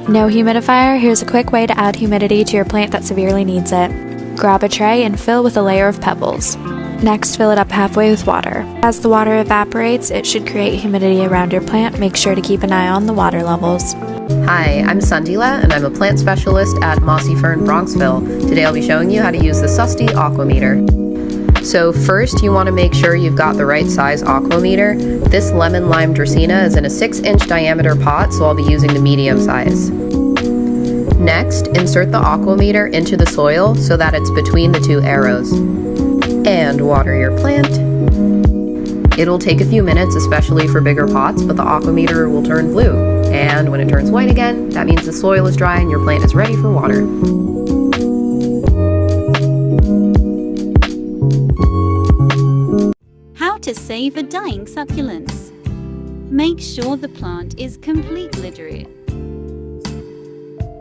No humidifier? Here's a quick way to add humidity to your plant that severely needs it. Grab a tray and fill with a layer of pebbles. Next, fill it up halfway with water. As the water evaporates, it should create humidity around your plant. Make sure to keep an eye on the water levels. Hi, I'm Sundila, and I'm a plant specialist at Mossy Fern, Bronxville. Today I'll be showing you how to use the Susty aquameter. So first, you want to make sure you've got the right size aquameter. This lemon lime dracaena is in a 6-inch diameter pot, so I'll be using the medium size. Next, insert the aquameter into the soil so that it's between the two arrows. And water your plant. It'll take a few minutes, especially for bigger pots, but the aquameter will turn blue. And when it turns white again, that means the soil is dry and your plant is ready for water. How to save a dying succulents. Make sure the plant is completely dry.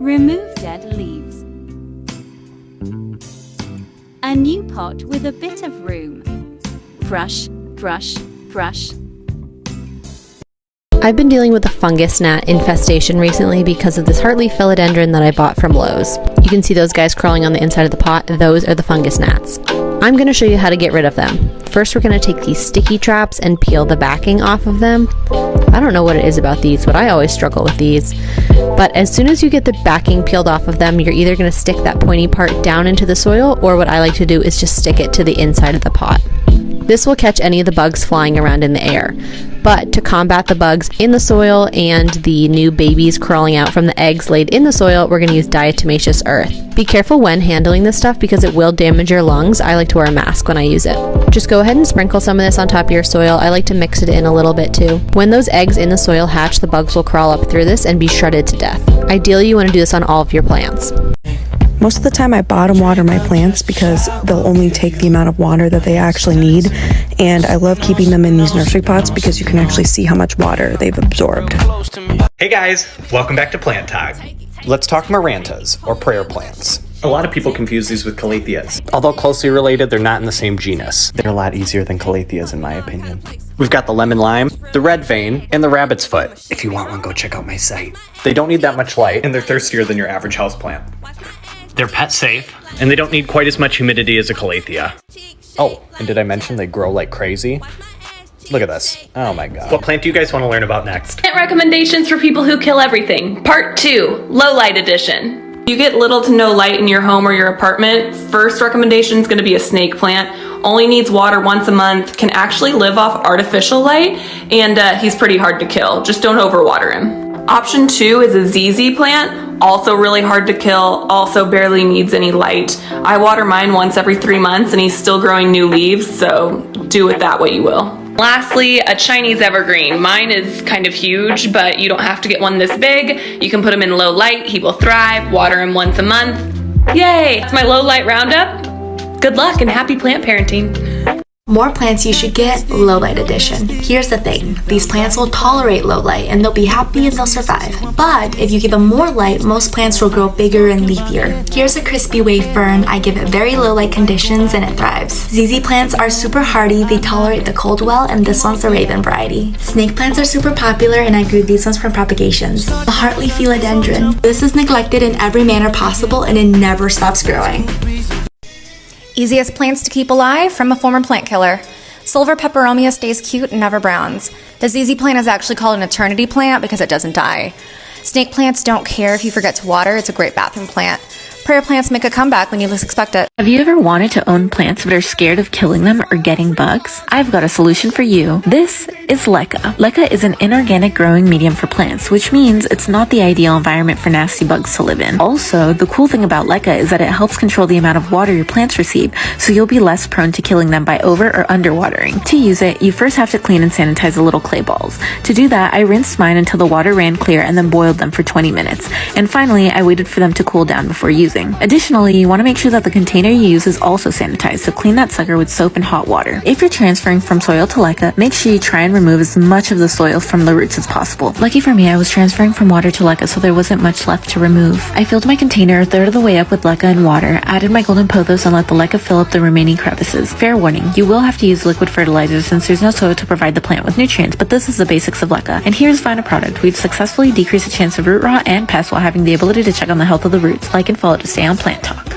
Remove dead leaves. A new pot with a bit of room. Brush, brush, brush. I've been dealing with a fungus gnat infestation recently because of this heartleaf philodendron that I bought from Lowe's. You can see those guys crawling on the inside of the pot. Those are the fungus gnats. I'm going to show you how to get rid of them. First, we're going to take these sticky traps and peel the backing off of them. I don't know what it is about these, but I always struggle with these. But as soon as you get the backing peeled off of them, you're either going to stick that pointy part down into the soil, or what I like to do is just stick it to the inside of the pot. This will catch any of the bugs flying around in the air. But to combat the bugs in the soil and the new babies crawling out from the eggs laid in the soil, we're going to use diatomaceous earth. Be careful when handling this stuff because it will damage your lungs. I like to wear a mask when I use it. Just go ahead and sprinkle some of this on top of your soil. I like to mix it in a little bit too. When those eggs in the soil hatch, the bugs will crawl up through this and be shredded to death. Ideally, you want to do this on all of your plants. Most of the time I bottom water my plants because they'll only take the amount of water that they actually need, and I love keeping them in these nursery pots because you can actually see how much water they've absorbed. Hey guys, welcome back to Planttok. Let's talk Marantas, or prayer plants. A lot of people confuse these with calatheas. Although closely related, they're not in the same genus. They're a lot easier than calatheas in my opinion. We've got the lemon lime, the red vein, and the rabbit's foot. If you want one, go check out my site. They don't need that much light, and they're thirstier than your average houseplant. They're pet safe, and they don't need quite as much humidity as a calathea. Oh, and did I mention they grow like crazy? Look at this. Oh my god. What plant do you guys want to learn about next? Plant recommendations for people who kill everything. Part 2, low light edition. You get little to no light in your home or your apartment. First recommendation is going to be a snake plant. Only needs water once a month, can actually live off artificial light, and he's pretty hard to kill. Just don't overwater him. Option 2 is a ZZ plant, also really hard to kill, also barely needs any light. I water mine once every 3 months and he's still growing new leaves, so do with that what you will. Lastly, a Chinese evergreen. Mine is kind of huge, but you don't have to get one this big. You can put him in low light, he will thrive, water him once a month. Yay! That's my low light roundup. Good luck and happy plant parenting. More plants you should get, low light edition. Here's the thing, these plants will tolerate low light and they'll be happy and they'll survive. But if you give them more light, most plants will grow bigger and leafier. Here's a crispy wave fern. I give it very low light conditions and it thrives. ZZ plants are super hardy, they tolerate the cold well, and this one's the raven variety. Snake plants are super popular and I grew these ones from propagations. The heartleaf philodendron. This is neglected in every manner possible and it never stops growing. Easiest plants to keep alive from a former plant killer. Silver peperomia stays cute and never browns. The ZZ plant is actually called an eternity plant because it doesn't die. Snake plants don't care if you forget to water, it's a great bathroom plant. Prayer plants make a comeback when you least expect it. Have you ever wanted to own plants but are scared of killing them or getting bugs? I've got a solution for you. This is leca. Leca is an inorganic growing medium for plants, which means it's not the ideal environment for nasty bugs to live in. Also, the cool thing about leca is that it helps control the amount of water your plants receive, so you'll be less prone to killing them by over or underwatering. To use it, you first have to clean and sanitize the little clay balls. To do that, I rinsed mine until the water ran clear and then boiled them for 20 minutes. And finally, I waited for them to cool down before using using. Additionally, you want to make sure that the container you use is also sanitized, so clean that sucker with soap and hot water. If you're transferring from soil to leca, make sure you try and remove as much of the soil from the roots as possible. Lucky for me, I was transferring from water to leca, so there wasn't much left to remove. I filled my container a third of the way up with leca and water, added my golden pothos, and let the leca fill up the remaining crevices. Fair warning, you will have to use liquid fertilizer since there's no soil to provide the plant with nutrients, but this is the basics of leca. And here's the final product. We've successfully decreased the chance of root rot and pests while having the ability to check on the health of the roots. Like and follow to stay on Planttok.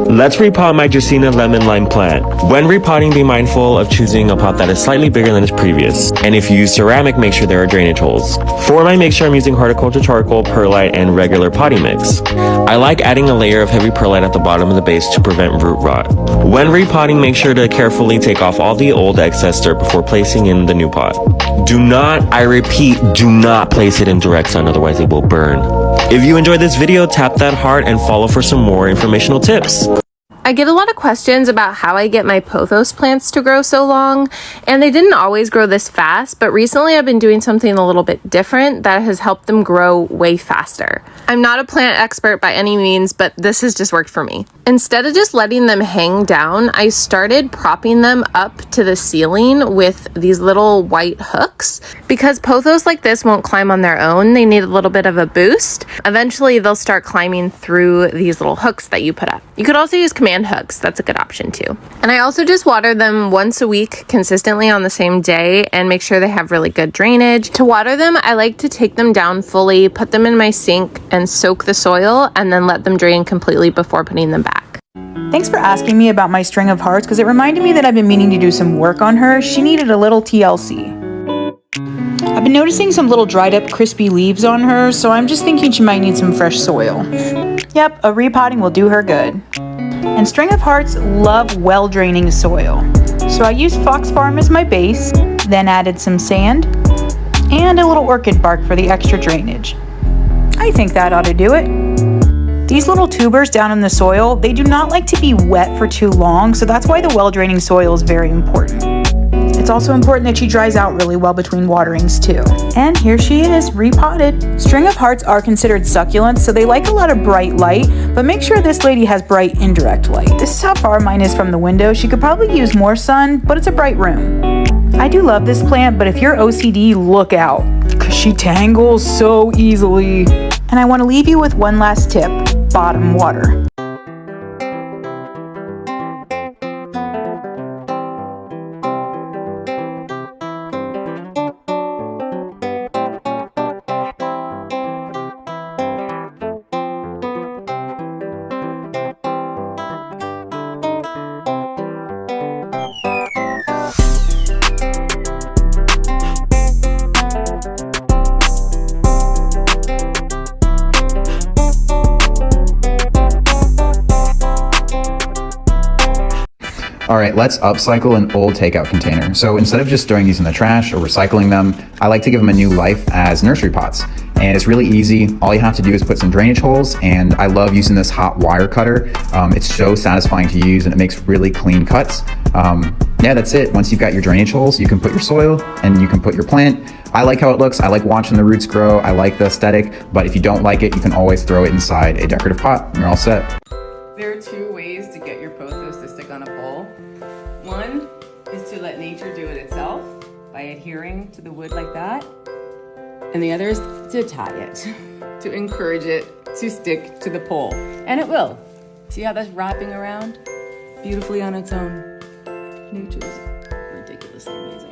Let's repot my dracaena lemon lime plant. When repotting, be mindful of choosing a pot that is slightly bigger than its previous. And if you use ceramic, make sure there are drainage holes. For my mixture, I'm using horticulture charcoal, perlite, and regular potting mix. I like adding a layer of heavy perlite at the bottom of the base to prevent root rot. When repotting, make sure to carefully take off all the old excess dirt before placing in the new pot. Do not, I repeat, do not place it in direct sun, otherwise it will burn. If you enjoyed this video, tap that heart and follow for some more informational tips. I get a lot of questions about how I get my pothos plants to grow so long, and they didn't always grow this fast, but recently I've been doing something a little bit different that has helped them grow way faster. I'm not a plant expert by any means, but this has just worked for me. Instead of just letting them hang down, I started propping them up to the ceiling with these little white hooks. Because pothos like this won't climb on their own, they need a little bit of a boost. Eventually they'll start climbing through these little hooks that you put up. You could also use command hooks, that's a good option too. And I also just water them once a week consistently on the same day and make sure they have really good drainage. To water them, I like to take them down fully, put them in my sink and soak the soil, and then let them drain completely before putting them back. Thanks for asking me about my string of hearts, because it reminded me that I've been meaning to do some work on her. She needed a little TLC. I've been noticing some little dried up crispy leaves on her, so I'm just thinking she might need some fresh soil. Yep, a repotting will do her good. And string of hearts love well-draining soil. So I used Fox Farm as my base, then added some sand, and a little orchid bark for the extra drainage. I think that ought to do it. These little tubers down in the soil, they do not like to be wet for too long, so that's why the well-draining soil is very important. It's also important that she dries out really well between waterings too. And here she is, repotted. String of hearts are considered succulents, so they like a lot of bright light, but make sure this lady has bright indirect light. This is how far mine is from the window. She could probably use more sun, but it's a bright room. I do love this plant, but if you're OCD, look out, because she tangles so easily. And I want to leave you with one last tip: bottom water. Alright, let's upcycle an old takeout container. So instead of just throwing these in the trash or recycling them, I like to give them a new life as nursery pots. And it's really easy. All you have to do is put some drainage holes, and I love using this hot wire cutter. It's so satisfying to use and it makes really clean cuts. Yeah, that's it. Once you've got your drainage holes, you can put your soil and you can put your plant. I like how it looks. I like watching the roots grow. I like the aesthetic, but if you don't like it, you can always throw it inside a decorative pot and you're all set. There are two ways to get your pothos to stick on a pole. One is to let nature do it itself by adhering to the wood like that. And the other is to tie it, to encourage it to stick to the pole. And it will. See how that's wrapping around beautifully on its own? Nature's ridiculously amazing.